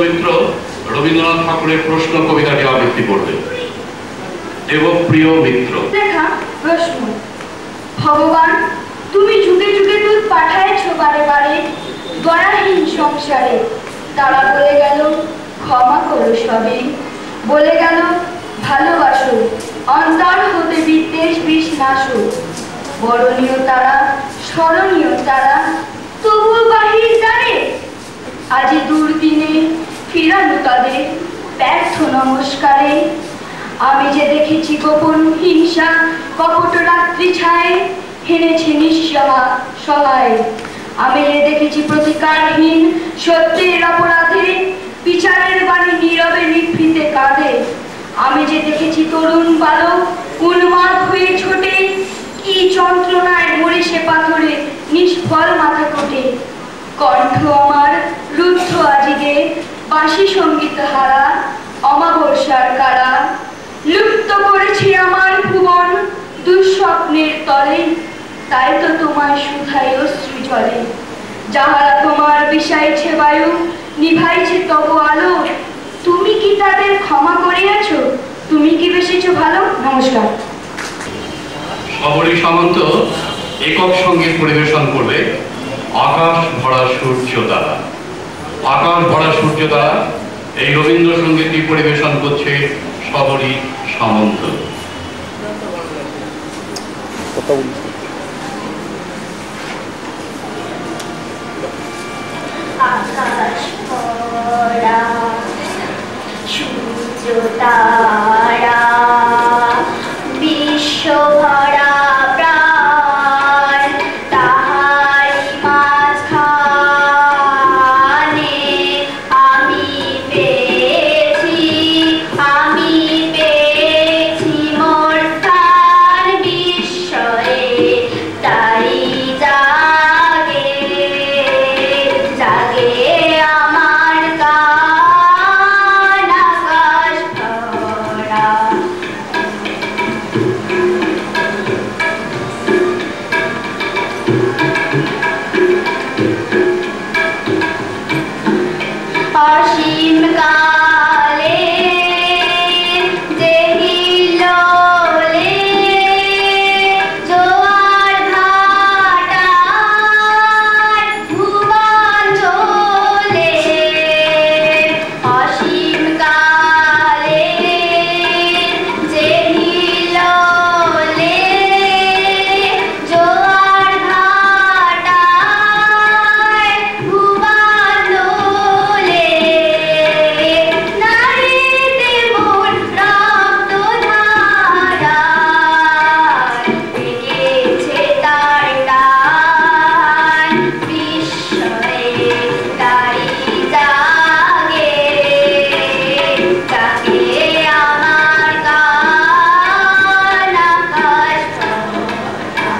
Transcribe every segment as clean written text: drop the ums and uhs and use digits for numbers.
মিত্র রবীন্দ্রনাথ ঠাকুরের প্রশ্ন কবিতাটি আবৃত্তি করবে। দেবপ্রিয় মিত্র। দেখা প্রশ্ন। ভগবান, তুমি যুগে যুগে দুধ পাঠাইছো বারে বারে দয়াহীন সংসারে। তারা বলে গেল ক্ষমা করো সবে, বলে গেল ভালোবাসো, অন্তর হতে বিদ্বেষ বিষ নাশো। বরণীয় তারা, স্মরণীয় তারা, তবু বাহির দ্বারে আজি দুর্দিনে ফিরানো তাদের ব্যর্থ নমস্কারে। আমি যে দেখেছি গোপন হিংসা কপট রাত্রি ছায় হেনেছে নিঃসহায়। আমি যে দেখেছি প্রতিকারহীন সত্যের অপরাধে বিচারের বাণী নীরবে নিভৃতে কাঁদে। আমি যে দেখেছি তরুণ বালক উন্মাদ হয়ে ছোটে, কি যন্ত্রণায় মরে সে পাথরে নিষ্ফল মাথা কোটে। কণ্ঠ আমার রুদ্ধ আজিগে বাঁশি সঙ্গীত হারা অমাবস্যার কারা। লুপ্ত করেছি আমার ভুবন দুঃস্বপ্নের তলে, তাই তো তোমার সুধায় অশ্রু জলে। যাহারা তোমার বিষাইছে বায়ু নিভাইছে তব আলো, তুমি কি তাদের ক্ষমা করিয়াছ? তুমি কি বেসেছো ভালো? নমস্কার। সবরী সামন্ত একক সঙ্গীত পরিবেশন করবে আকাশ ভরা সূর্য দ্বারা। আকাশ ভরা সূর্য দ্বারা এই রবীন্দ্রসঙ্গীতটি পরিবেশন করছে সবরী সামন্ত। আকাশ ভরা সূর্য তারা, বিশ্ব ভরা প্রাণ, তাহারি মাঝখানে আমি পেয়েছি মোর স্থান বিস্ময়ে। তাই জাগে জাগে আমার গান আকাশ ভরা। অসীম কালে যে হিল্লোলে জোয়ার ভাটার ভুবন চলে। অসীম কালে যে হিল্লোলে জোয়ার ভাটার ভুবন চলে। নারীতে মোর রক্ত ধারায় লেগেছে তার টান বিস্ময়ে। তাই জাগে জাগে আমার গান আকাশ ভরা।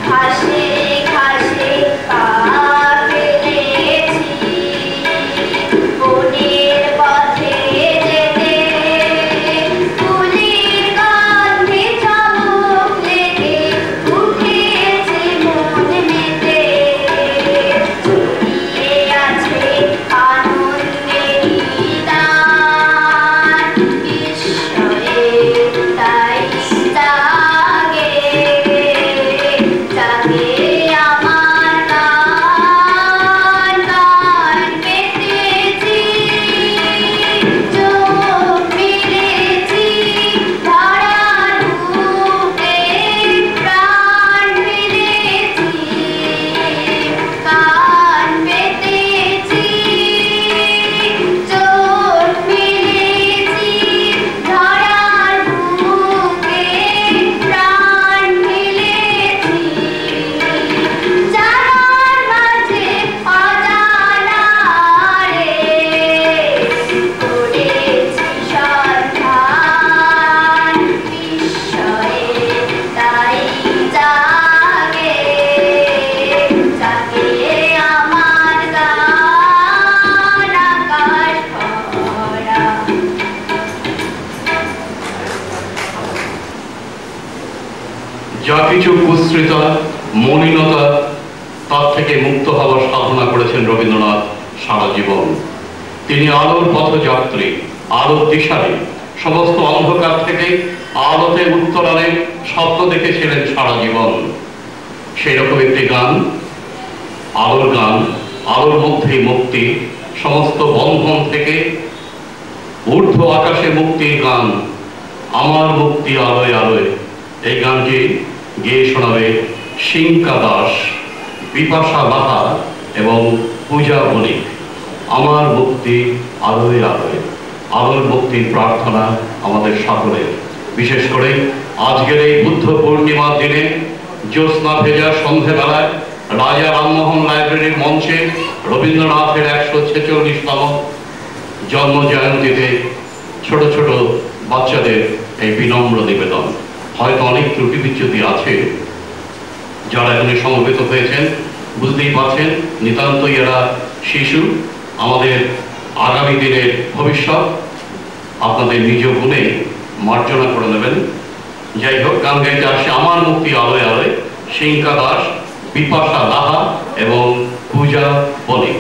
ঘাসে ঘাসে পা ফেলেছি বনের পথে যেতে, ফুলের গন্ধে চমক লেগে উঠেছে মন মেতে। ছড়িয়ে আছে আনন্দেরই গান বিস্ময়ে। তাই জাগে জাগে আমার গান গান পেতেছি চোখ মেলেছি ধরার বুকে প্রাণ ফেলেছি গান পেতেছি চোখ মেলেছি ধরার বুকে প্রাণ ফেলেছি। জানার মাঝে অজানারে করেছি সন্ধান বিস্ময়ে। তাই জাগে জাগে আমার গান আকাশ ভরা। যা কিছু কুশ্রিতা মলিনতা তার থেকে মুক্ত হওয়ার সাধনা করেছেন রবীন্দ্রনাথ সারা জীবন। তিনি আলোর পথযাত্রী, আলোর দিশারি, সমস্ত অন্ধকার থেকে আলোতে উত্তরণে স্বপ্ন দেখেছিলেন সারা জীবন। সেই রকম একটি গান, আলোর গান, আলোর মধ্যে মুক্তি, সমস্ত বন্ধন থেকে ঊর্ধ্ব আকাশে মুক্তির গান, আমার মুক্তি আলোয় আলোয়। এই গানটি গেয়ে শোনাবে সিংকা দাস, বিপাশা লাহা এবং পূজা বণিক। আমার মুক্তি আলোয় আলোয়, আলোর মুক্তির প্রার্থনা আমাদের সকলের। বিশেষ করে আজকের এই বুদ্ধ পূর্ণিমার দিনে জ্যোৎস্না ভেজা সন্ধেবেলায় রাজা রামমোহন লাইব্রেরির মঞ্চে রবীন্দ্রনাথের 146তম জন্ম জয়ন্তীতে ছোট ছোট বাচ্চাদের এই বিনম্র নিবেদন। হয়তো অনেক ত্রুটি বিচ্যুতি আছে, যারা এখানে সমবেত হয়েছেন বুঝতেই পারছেন নিতান্তই এরা শিশু, আমাদের আগামী দিনের ভবিষ্যৎ। আপনাদের নিজ গুণে মার্জনা করে নেবেন। যাই হোক, গান গাইতে আসছে আমার মুক্তি আলোয় আলোয়, সিংকা দাস, বিপাশা লাহা এবং পূজা বণিক।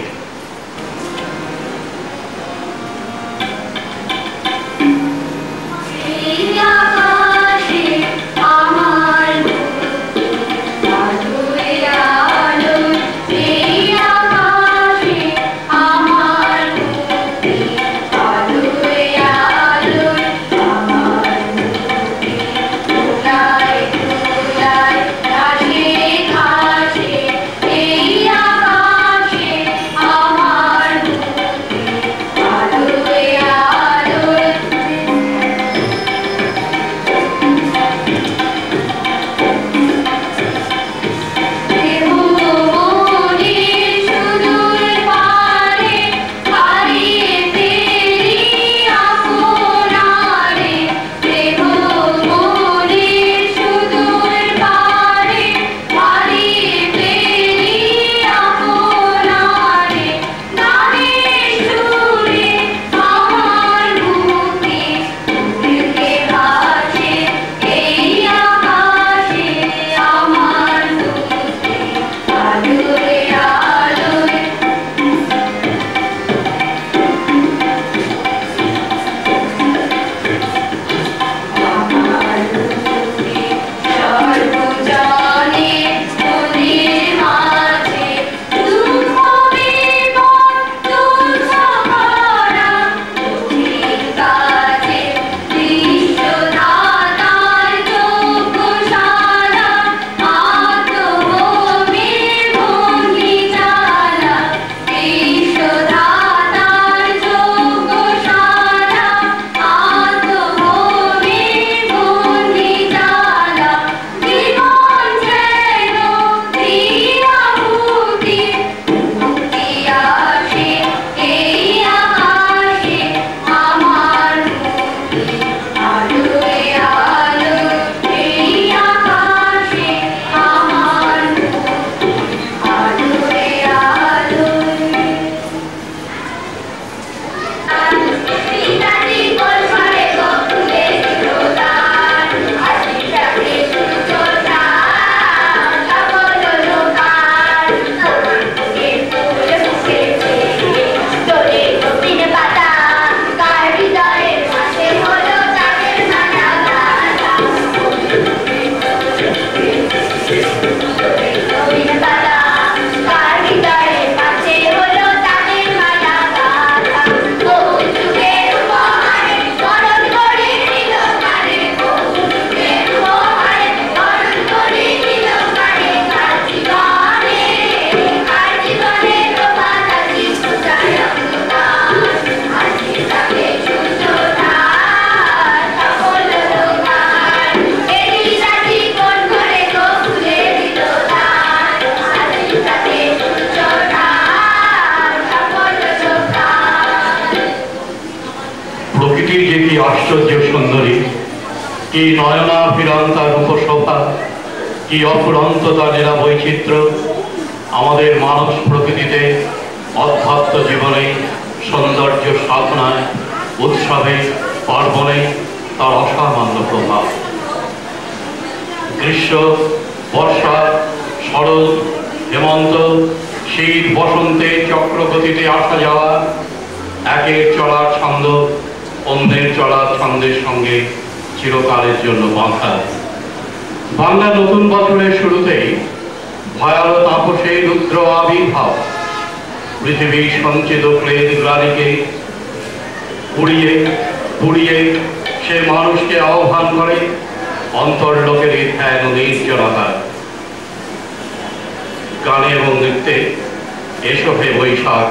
আশ্চর্য সুন্দরী, কি নয়নাভিরান্তা রূপশোভা, কি অফুরন্ত লীলা বৈচিত্র্য। আমাদের মানব প্রকৃতিতে অধ্যাত্ম জীবনে, সৌন্দর্য সাধনায়, উৎসবে পার্বণে তার অসামান্য প্রভাব। গ্রীষ্ম, বর্ষা, শরৎ, হেমন্ত, শীত বসন্তে চক্রগতিতে আসা যাওয়া, একের চলার ছন্দ অন্যের চলার ছন্দের সঙ্গে চিরকালের জন্য বাঁধা। বাংলা নতুন বছরের শুরুতেই ভয়াল তাপসে রুদ্র আবির্ভাব পৃথিবীর সঞ্চিত ক্লেদ গ্লানিকে পুড়িয়ে পুড়িয়ে সে মানুষকে আহ্বান করে অন্তর্লোকের ধ্যান ও নির্জনতা। গানে এবং নৃত্যে এসো হে বৈশাখ।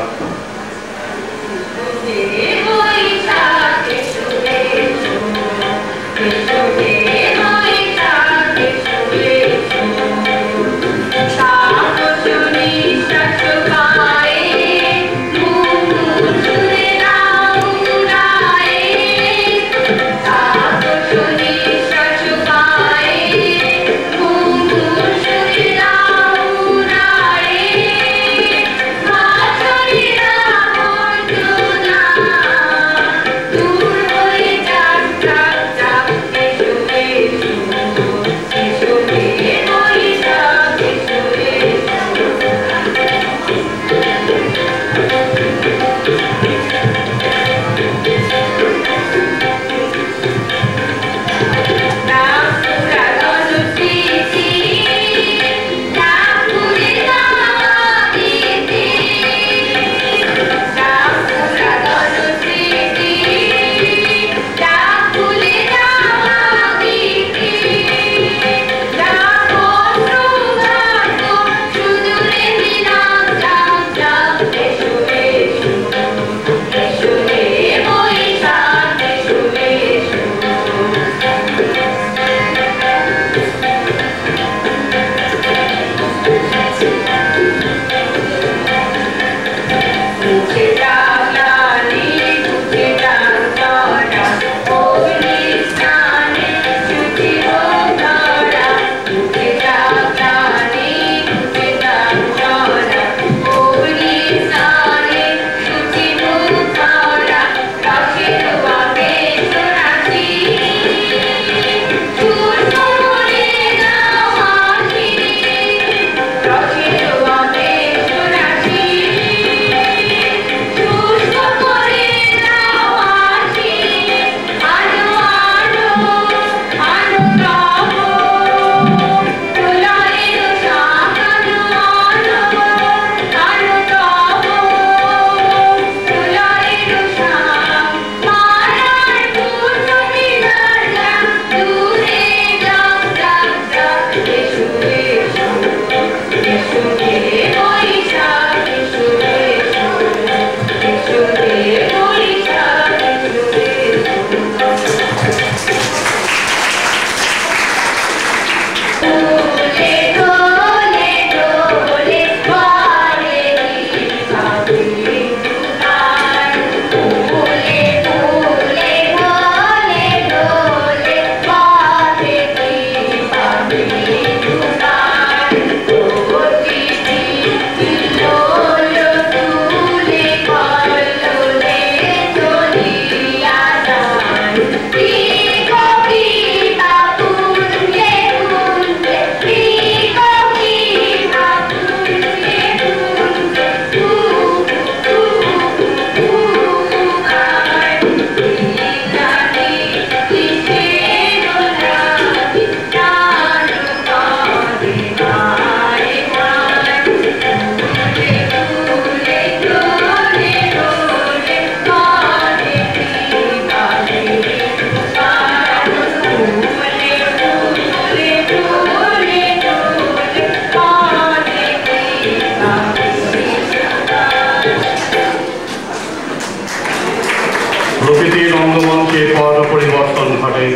প্রকৃতির রঙ্গমঞ্চে পট পরিবর্তন ঘটে।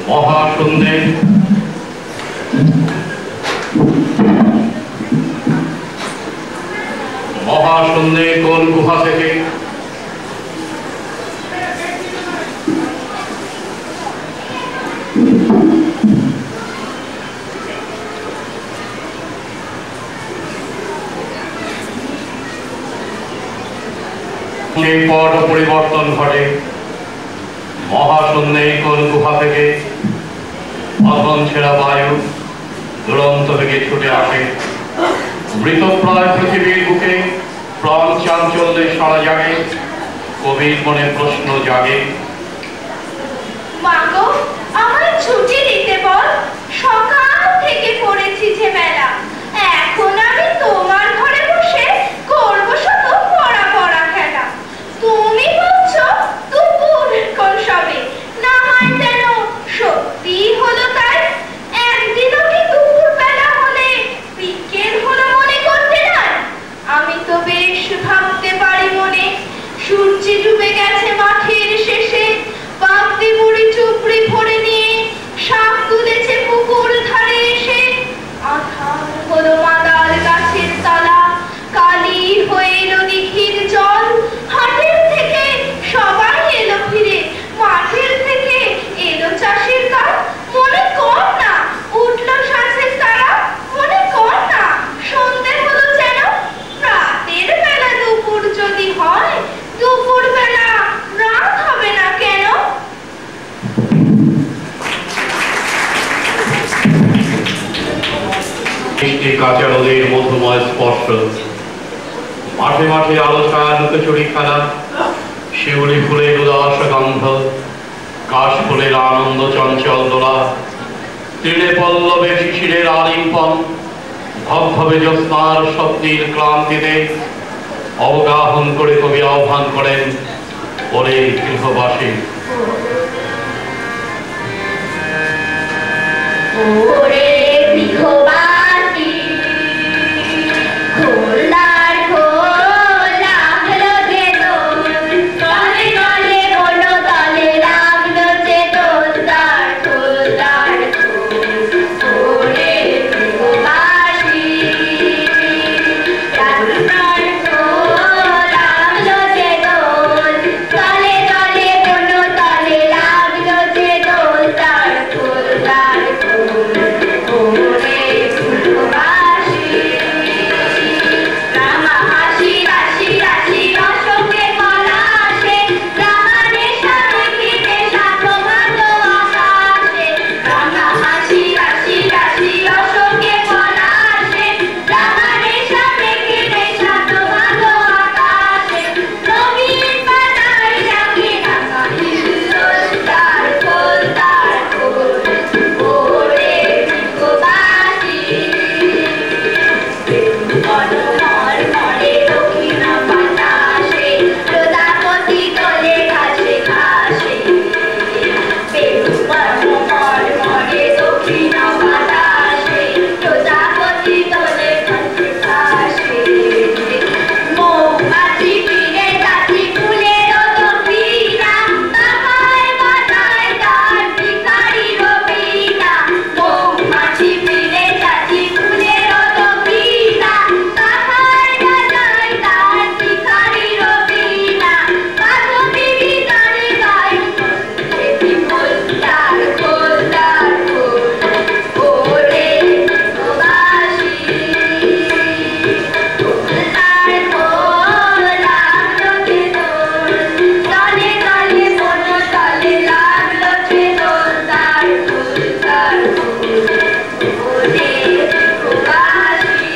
মহাশূন্যে মহাশূন্যে কোন গুহা থেকে পট পরিবর্তন ঘটে। মহাশূন্যে কোন গুহা থেকে অধন ছেড়া বায়ু দুরন্ত থেকে ছুটে আসে। মৃতপ্রায় পৃথিবীর বুকে প্রাণ চাঞ্চল্যে সারা জাগে, কবির মনে প্রশ্ন জাগে। মাগো, আমায় ছুটি দিতে বল, সকাল থেকে পড়েছি যে মেলা। এখন আমি তোমার ঘরে বসে করবো শুধু পড়া পড়া খেলা। তুমি বলছো দুপুর কোন সবে, না হয় যেন সত্যি হলো তাই। একদিনও কি দুপুর বেলা হলে বিকেল হলো মনে করতে নাই? আমি তো বেশ ভাবতে পারি মনে, সূর্য ডুবে গেছে মাঠের শেষে, বাগদি মুড়ি চুপড়ি ভরে নিয়ে সাপ তুলেছে পুকুর ধারে এসে। আধার হলো মাদাল গাছের তলা, কালি হয়ে এলো দিঘির জল। হাটের থেকে সবাই এলো ফিরে, মাঠের থেকে এলো চাষের কাজ। মনে কর না উঠলো শ্বাসের তারা, মনে কর না সন্ধে হলো যেন। রাতের বেলা দুপুর যদি হয়, দুপুর বেলা রাত হবে না কেন? কাঁচা রোদের মধুময় স্পর্শ, মাঠে মাঠে আলো ছায়া লুকোচুরি খেলা, শিউলি ফুলের উদাস গন্ধ, কাশ ফুলের আনন্দ চঞ্চল দোলা, তৃণে পল্লবে শিশিরের আলিঙ্গন, ভবভবে জ্যোৎস্নার স্বপ্নের ক্লান্তিতে অবগাহন করে কবি আহ্বান করেন, ওরে গৃহবাসী। ওরে গৃহবাসী, খোলার খোল লাগলো যে দোল, তলে তলে বনো তলে লাগলো যে দোল, তার খোল তার খোল। ওরে গৃহবাসী, রাস্তার খোল লাগলো যে দোল, তলে তলে বনো তলে লাগলো যে দোল, তার খোল তার খোল। ওরে গৃহবাসী, রামা হাসি রাশি রাশি অশোকে পলাশে, রামারে সাথে ঘিরে সাথো ভালো আকাশে। রামা হাসি রাশি রাশি অশোকে পলাশে, রামারে সাথে ঘিরে সাথো ভালো আকাশে। নবীন পাতায় ডাকে ঢাকা হিন্দোল, তার খোল তার খোল। ওরে গৃহবাসী, মনোহর মরে দক্ষিণ বাতাসে, প্রজাপতি দোলে ঘাসে ঘাসে। মনোহর মরে দক্ষিণ বাতাসে, প্রজাপতি দোলে ঘাসে ঘাসে। মৌমাছি ফিরে যাচ্ছি ফুলের দক্ষিণা, বাবায় বাজায় তার ভিখারির বীণা। মৌমাছি ফিরে যাচ্ছি ফুলের দক্ষিণা, বাবায় বাজায় তার ভিখারির বীণা। মাধবী ভিতরে গায় সেটি খোল তার খোল তার খোল। ওরে গৃহবাসী, তার খোল লাগলো যে দোল, তলে তলে বনো তলে লাগলো যে দোল, তার খোল তার খোল। ওরে গৃহবাসী।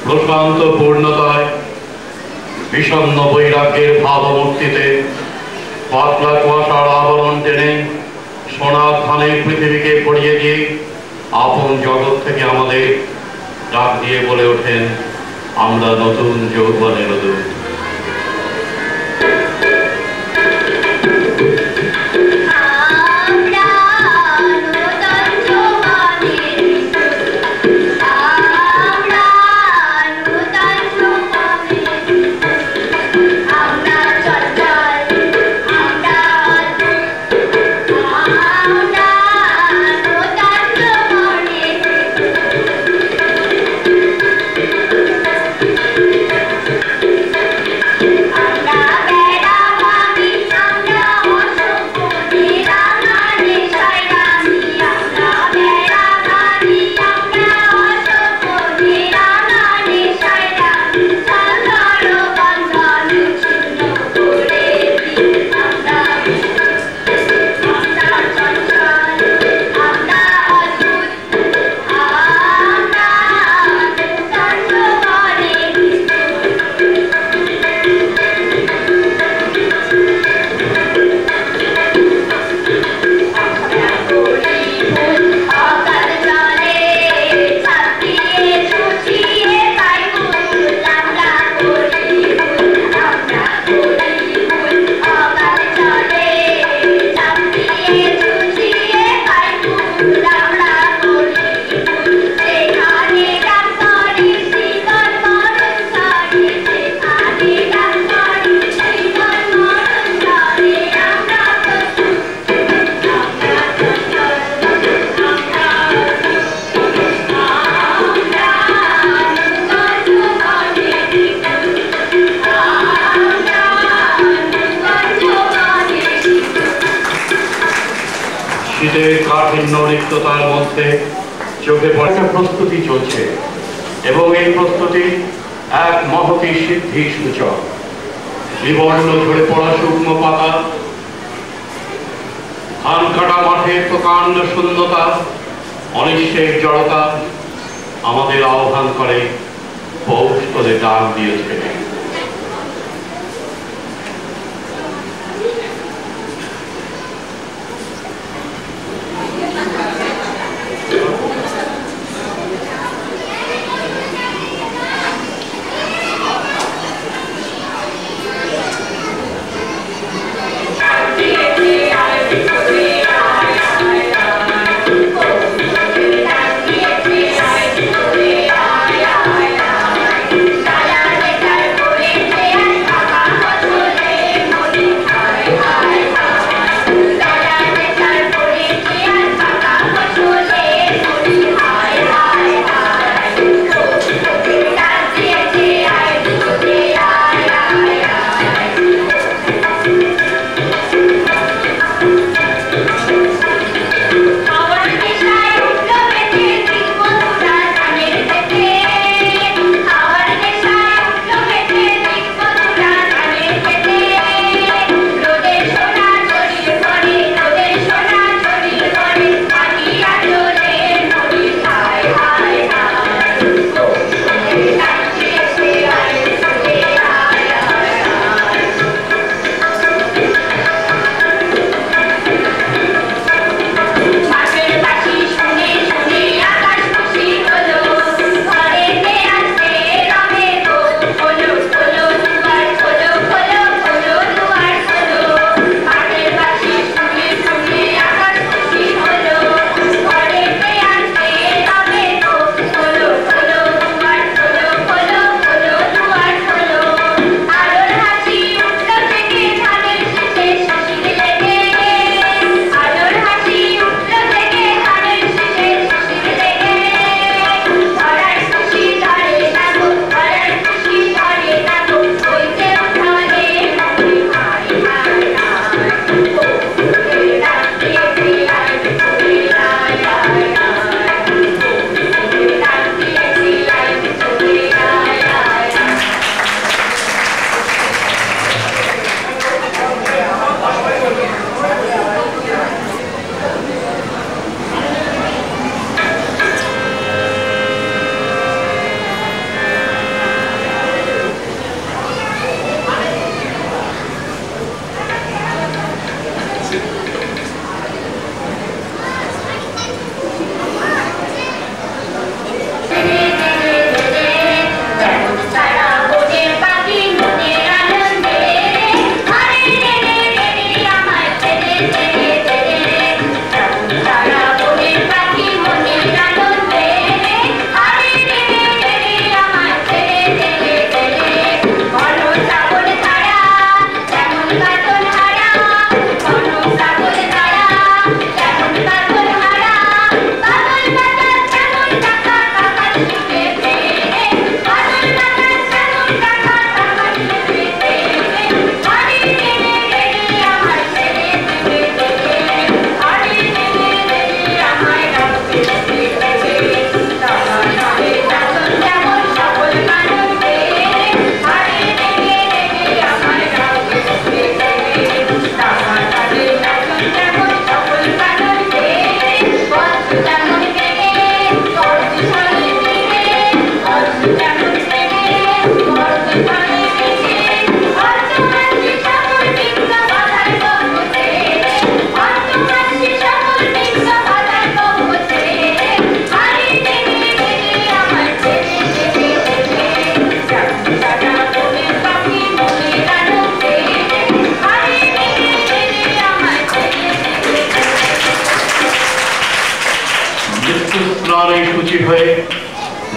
প্রশান্ত পূর্ণতায় বিষণ্ণ বৈরাগ্যের ভাবমূর্তিতে পাতলা কুয়াশার আবরণ টেনে সোনার ধানে পৃথিবীকে পড়িয়ে দিয়ে আপন জগৎ থেকে আমাদের ডাক দিয়ে বলে ওঠেন, আমরা নতুন যৌবনের দূত। আমরা নূতন যৌবনের দূত, আমরা নূতন যৌবনের দূত। আমরা চঞ্চল, আমরা অদ্ভুত, আমরা নূতন যৌবনের দূত। শীতের কাঠিন্য রিক্ততার মধ্যে চোখে পড়ে একটা প্রস্তুতি চলছে, এবং এই প্রস্তুতি এক মহতী সিদ্ধি সূচক। বিবর্ণ ঝরে পড়া শুকনো পাতা, ধান কাটা মাঠের প্রকাণ্ড শূন্যতা, অনিশ্চয় জড়তা আমাদের আহ্বান করে, পৌষ করে ডাক দিয়েছে।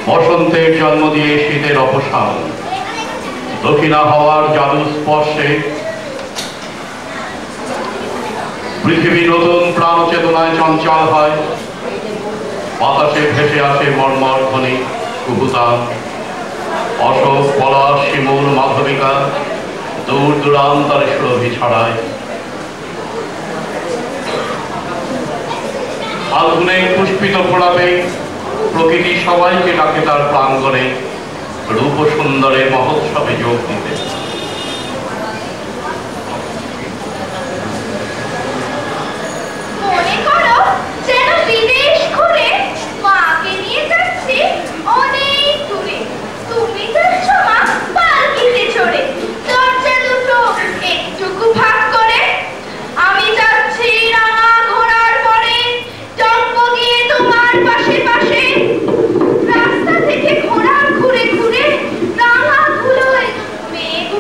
বসন্তের জন্ম দিয়ে শীতের অবসান, দক্ষিণা হওয়ার জাদু স্পর্শে পৃথিবী নতুন প্রাণ চেতনায় চঞ্চল হয়। বাতাসে ভেসে আসে মর্মর ধ্বনি, কুহুতান, অশোক, পলাশ, শিমুল, মাধবিকা দূর দূরান্তরে সুরভি ছড়ায়। আগুনে পুষ্পিত ফোড়াবে প্রকৃতি সবাইকে ডাকে তার প্রাঙ্গণে রূপ সুন্দরে মহোৎসবে যোগ দিতে। মনে করো যেন বিদেশ ঘুরে মাকে নিয়ে যাচ্ছি অনেক দূরে। তুমি যাচ্ছ মা পালকিতে চড়ে, দরজা দুটো একটুকু ফাঁক করে। আমি যাচ্ছি রাঙা ঘোড়ার পরে, টগবগিয়ে তোমার পাশে পাশে। রাস্তা থেকে ঘোড়ার ঘুরে ঘুরে রাঙা ধুলোয় মেঘ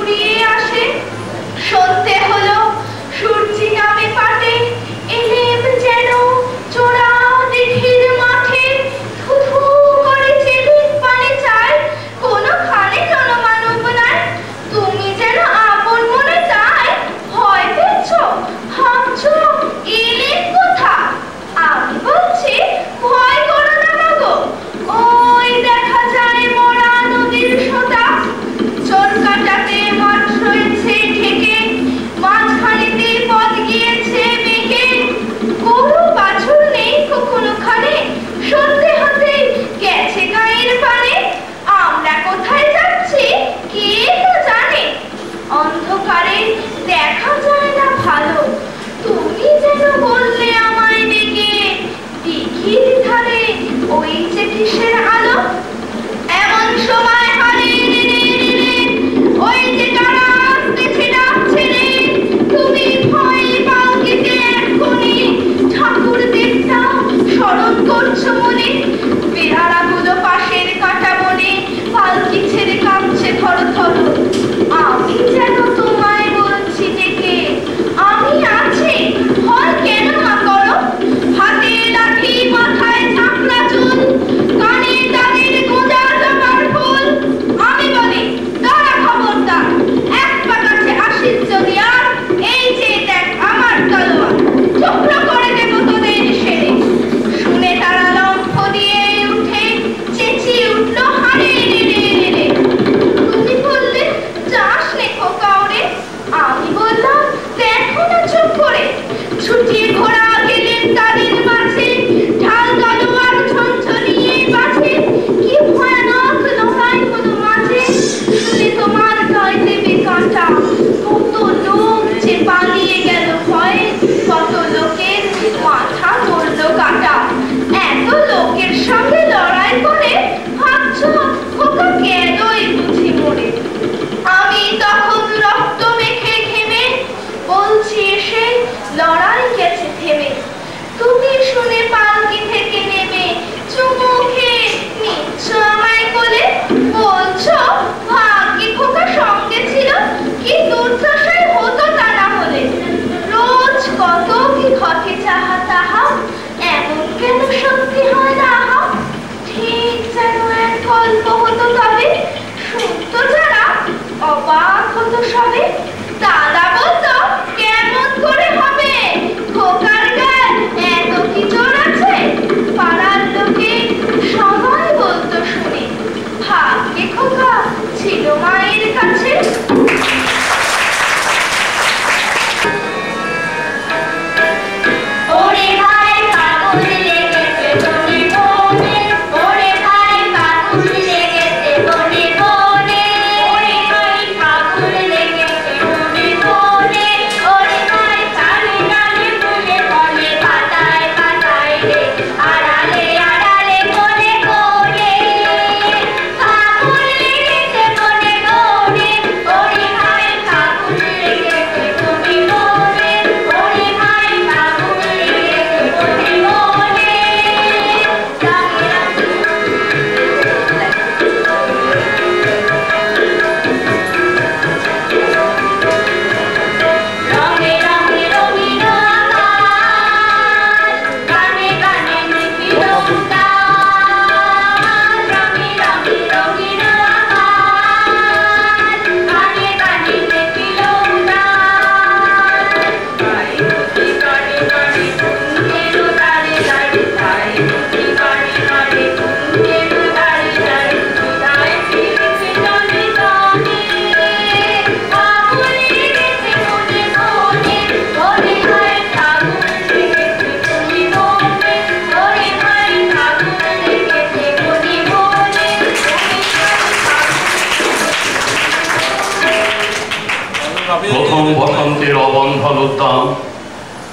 প্রবল উদ্যম,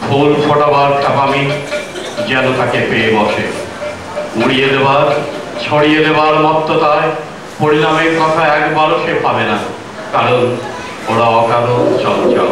ফুল ফোটাবার কাপামি যেন তাকে পেয়ে বসে। উড়িয়ে দেবার, ছড়িয়ে দেবার মত্ততায় পরিণামের কথা একবারও সে ভাবে না, কারণ ওরা অকারণ চঞ্চল।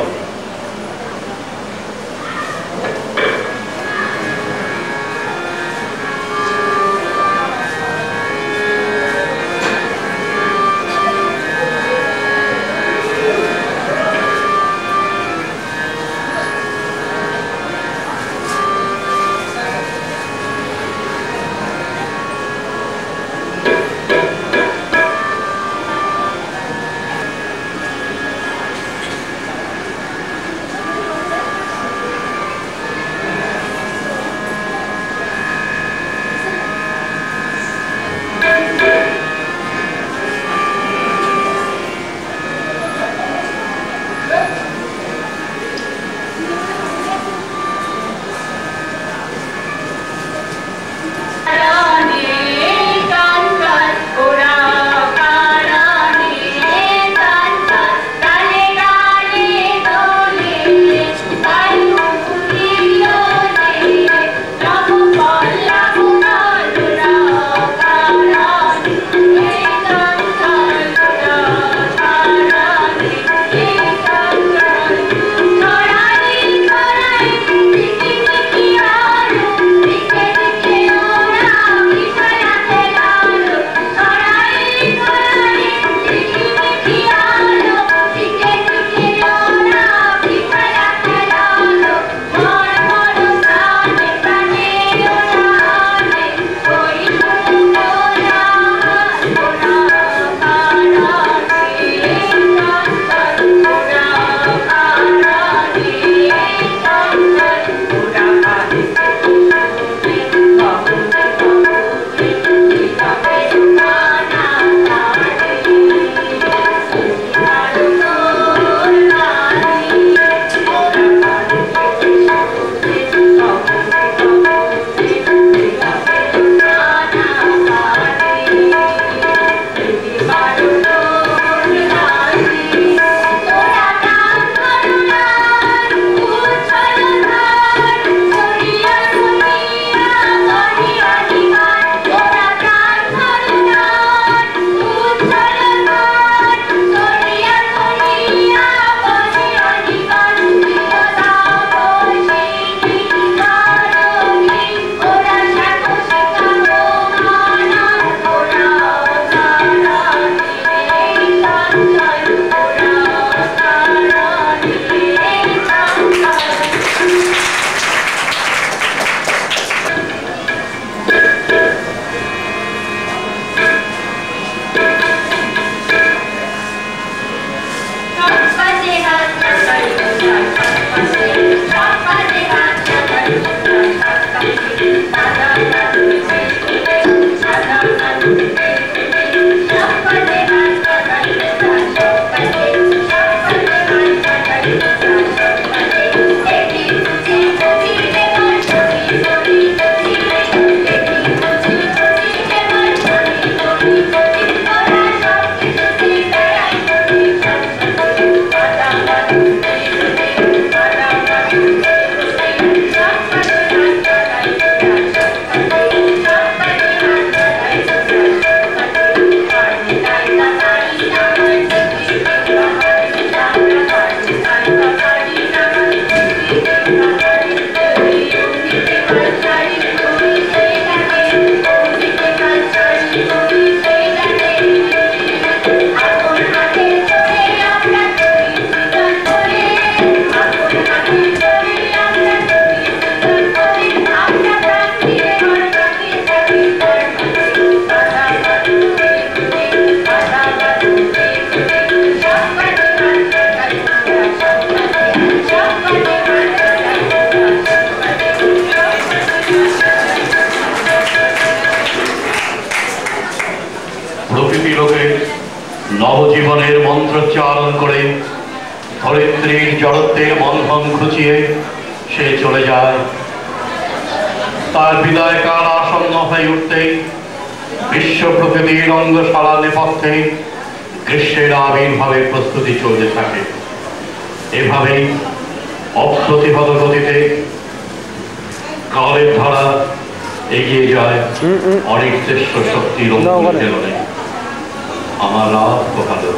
নবজীবনের মন্ত্রোচ্চারণ করে ধরিত্রীর জড়ত্বের বন্ধন খুঁচিয়ে সে চলে যায়। তার বিদায় কাল আসন্ন হয়ে উঠতেই বিশ্ব প্রকৃতির অঙ্গশালা নেপথ্যে গ্রীষ্মের আবির্ভাবের প্রস্তুতি চলতে থাকে। এভাবেই অপ্রতিহত গতিতে কালের ধারা এগিয়ে যায় অনেক শ্রেষ্ঠ শক্তির অনুপ্রেরণে। আমার রাত পোহালো।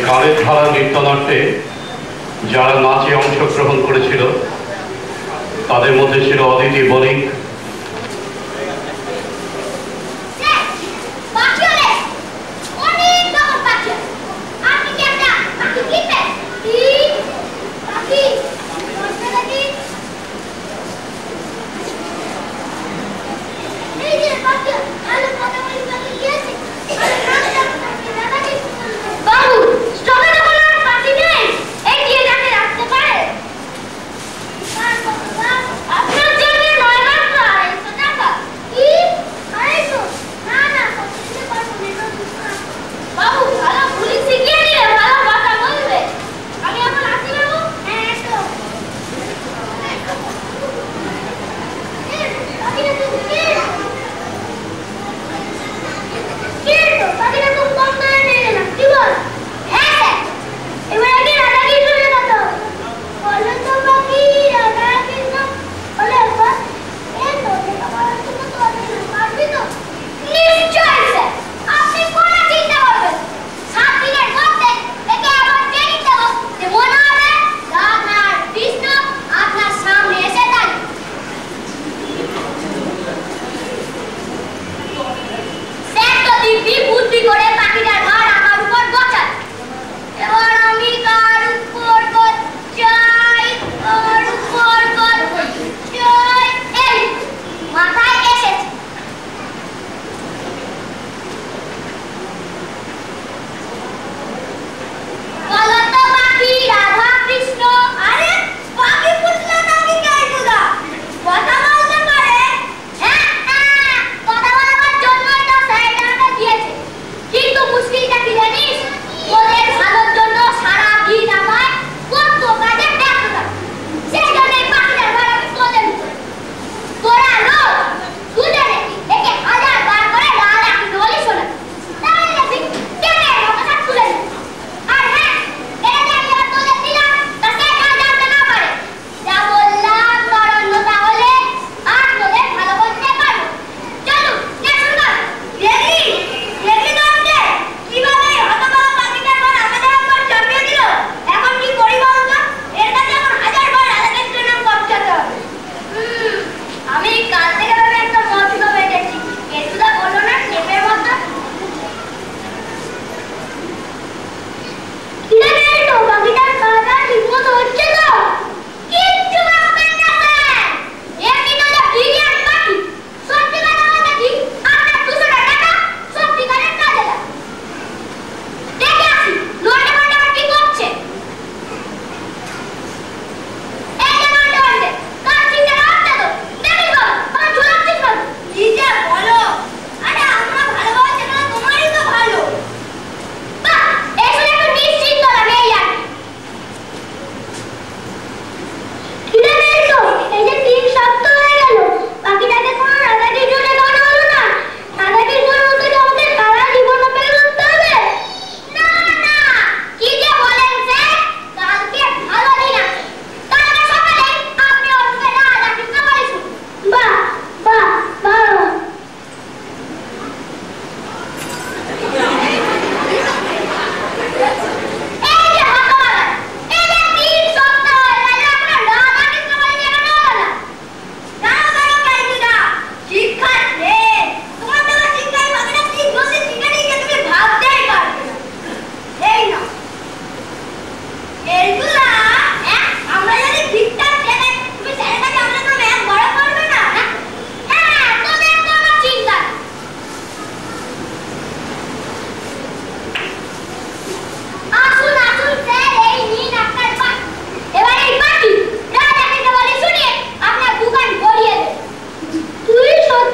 কালের ধারা নৃত্যনাট্যে যারা নাচে অংশগ্রহণ করেছিল তাদের মধ্যে ছিল অদিতি বণিক,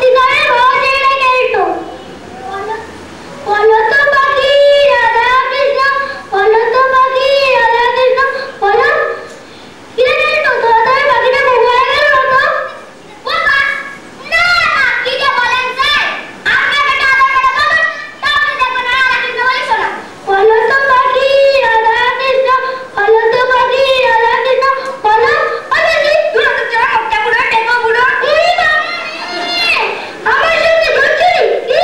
সত্যিকারের ভালো ছেলেটা কে তো? বলো তো পাখি রাধা কৃষ্ণ, বলো তো পাখি রাধা কৃষ্ণ, বলো। কিরে কে তো তোর পাখিটা কোথায় গেল তো? বাবা না না কি যে বলেন স্যার, আপনার বেটা আদর করে বাবা, তাহলে দেখবেন রাধা কৃষ্ণ বলে শোনা। বলো তো পাখি রাধা কৃষ্ণ, বলো তো পাখি রাধা কৃষ্ণ, বলো। আরে কি তুই তো চড়া মুখটা পুরো টেপো পুরো। আমার সঙ্গে জোচ্চুরি কি?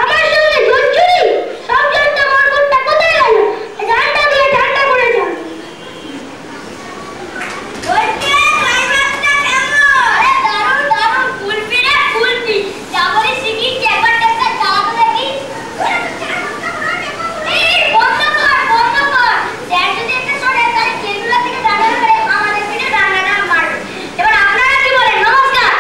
আমার সঙ্গে জোচ্চুরি? সব জানতে মরকুটটা কোথায় গেল? জানটা দিয়ে ঠান্ডা করে যাও। বলছে ক্লাইম্যাক্সটা কেমন? আরে দারুণ দারুণ, ফুলপি রে ফুলপি। যা বলি শিখিছি, একবার টেপটা চালাতে দেখি। এই বন্ধ কর বন্ধ কর। স্যার যদি একটা শোনে তাহলে কেন্দ্র থেকে ডান্ডা করে আমাদের পিঠে ডান্ডাটা মারবে। এবার আপনারা কি বলেন? নমস্কার।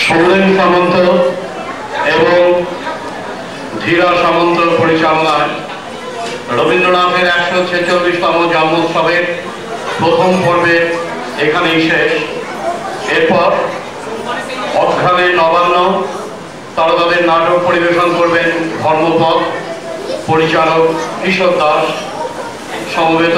সুরেন সামন্ত এবং ধীরা সামন্ত পরিচালনায় রবীন্দ্রনাথের 146তম জন্মোৎসবের প্রথম পর্বে এখানেই শেষ। এরপর অঘ্রাণের নবান্ন, তারা তাদের নাটক পরিবেশন করবেন ধর্মপথ, পরিচালক কিশোর দাস। সমবেত